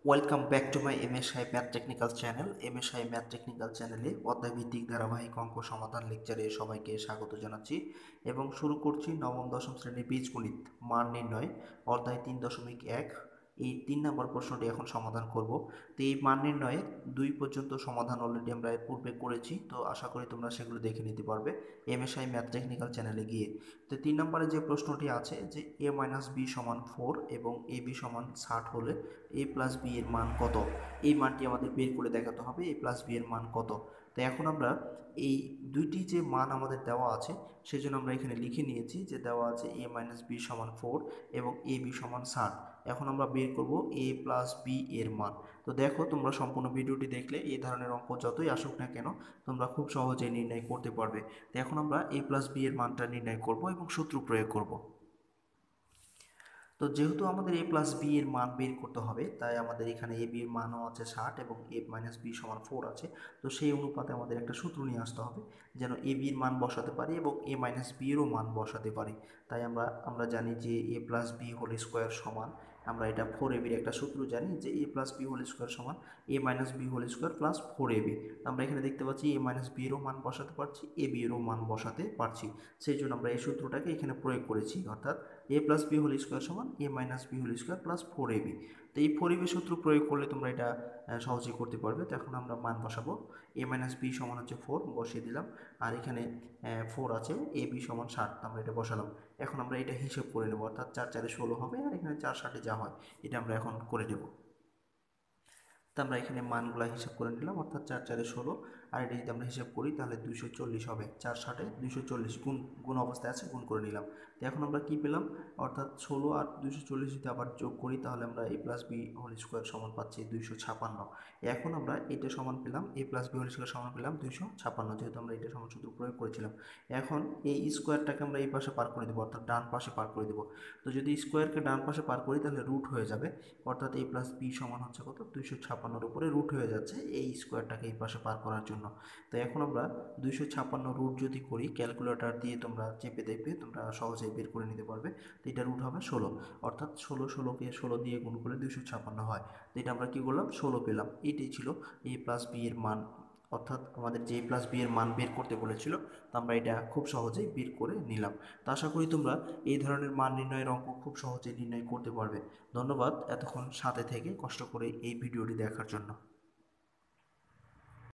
Welcome back to my MSI math technical channel. MSI math technical চ্যানেলে অধ্যায়ভিত্তিক ধারাবাহিক অঙ্ক সমাধান লেকচারে সবাইকে স্বাগত জানাচ্ছি এবং শুরু করছি নবম দশম শ্রেণীর বীজগণিত মান নির্ণয় অধ্যায় 3.1। এই 3 নম্বর প্রশ্নটি এখন সমাধান করব। তো এই মান নির্ণয়ে 2 পর্যন্ত সমাধান অলরেডি আমরা এর পূর্বে করেছি, তো আশা করি তোমরা সেগুলো দেখে নিতে পারবে এমএসআই ম্যাথ টেকনিক্যাল চ্যানেলে গিয়ে। তো 3 নম্বরে যে প্রশ্নটি আছে যে a মাইনাস বি সমান 4 এবং এ বি সমান 60 হলে a প্লাস বি এর মান কত, এই মানটি আমাদের বের করে দেখাতে হবে a প্লাস বি এর মান কত। তো এখন আমরা এই দুইটি যে মান আমাদের দেওয়া আছে সেজন্য আমরা এখানে লিখে নিয়েছি যে দেওয়া আছে a মাইনাস বি সমান 4 এবং এ বি সমান 60। এখন আমরা বের করব a প্লাস বি এর মান। তো দেখো, তোমরা সম্পূর্ণ ভিডিওটি দেখলে এই ধরনের অঙ্ক যতই আসুক না কেন তোমরা খুব সহজেই নির্ণয় করতে পারবে। তো এখন আমরা a প্লাস বি এর মানটা নির্ণয় করব এবং সূত্র প্রয়োগ করব। তো যেহেতু আমাদের a প্লাস বি এর মান বের করতে হবে, তাই আমাদের এখানে এ বি এর মানও আছে 60 এবং a মাইনাস বি সমান 4 আছে। তো সেই অনুপাতে আমাদের একটা সূত্র নিয়ে আসতে হবে যেন এ বি এর মান বসাতে পারি এবং a মাইনাস বি এরও মান বসাতে পারি। তাই আমরা জানি যে a plus B whole square সমান, আমরা এটা 4ab এর একটা সূত্র জানি যে a plus B whole square সমান a minus B whole square plus 4ab। আমরা এখানে দেখতে পাচ্ছি a মাইনাস বি এরও মান বসাতে পারছি, এ বি এরও মান বসাতে পারছি। সেই জন্য আমরা এই সূত্রটাকে এখানে প্রয়োগ করেছি, অর্থাৎ a plus B whole square সমান a minus B whole square plus 4ab। তো এই 4ab সূত্র প্রয়োগ করলে তোমরা এটা সহজেই করতে পারবে। তো এখন আমরা মান বসাবো। a মাইনাস বি সমান হচ্ছে 4 বসিয়ে দিলাম, আর এখানে 4 আছে, এ বি সমান 60, আমরা এটা বসালাম। এখন আমরা এটা হিসেব করে নেব, অর্থাৎ 4 4 16 হবে, আর এখানে 4 60 যা হয় এটা আমরা এখন করে নেব। তো আমরা এখানে মানগুলো হিসাব করে নিলাম, অর্থাৎ 4 4 16, আর এটা যদি আমরা হিসাব করি তাহলে 240 হবে। 4 60 240 গুণ গুণ অবস্থায় আছে, গুণ করে নিলাম। তো এখন আমরা কি পেলাম, অর্থাৎ 16 আর 240 যদি আবার যোগ করি তাহলে আমরা a plus B whole square সমান পাচ্ছি 256। এখন আমরা এটা সমান পেলাম, a plus B whole square সমান পেলাম 256, যেহেতু আমরা এটা সমান সূত্র প্রয়োগ করেছিলাম। এখন এই স্কোয়ারটাকে আমরা এই পাশে পার করে দেবো, অর্থাৎ ডান পাশে পার করে দেবো। তো যদি স্কোয়ারকে ডান পাশে পার করি তাহলে রুট হয়ে যাবে, অর্থাৎ a প্লাস বি সমান হচ্ছে কত, 256 উপরে রুট হয়ে যাচ্ছে এই স্কোয়ারটাকে এই পাশে পার করার জন্য। তো এখন আমরা 256 রুট যদি করি, ক্যালকুলেটর দিয়ে তোমরা চেপে দেখবে, তোমরা সহজেই বের করে নিতে পারবে। তো এটা রুট হবে 16, অর্থাৎ 16কে 16 দিয়ে গুণ করলে 256 হয়। তো এটা আমরা কি করলাম, 16 পেলাম। এটাই ছিল a প্লাস বি এর মান, অর্থাৎ আমাদের যে প্লাস বি এর মান বের করতে বলেছিল। তো আমরা এটা খুব সহজেই বের করে নিলাম। তো আশা করি তোমরা এই ধরনের মান নির্ণয়ের অঙ্ক খুব সহজেই নির্ণয় করতে পারবে। ধন্যবাদ এতক্ষণ সাথে থেকে কষ্ট করে এই ভিডিওটি দেখার জন্য।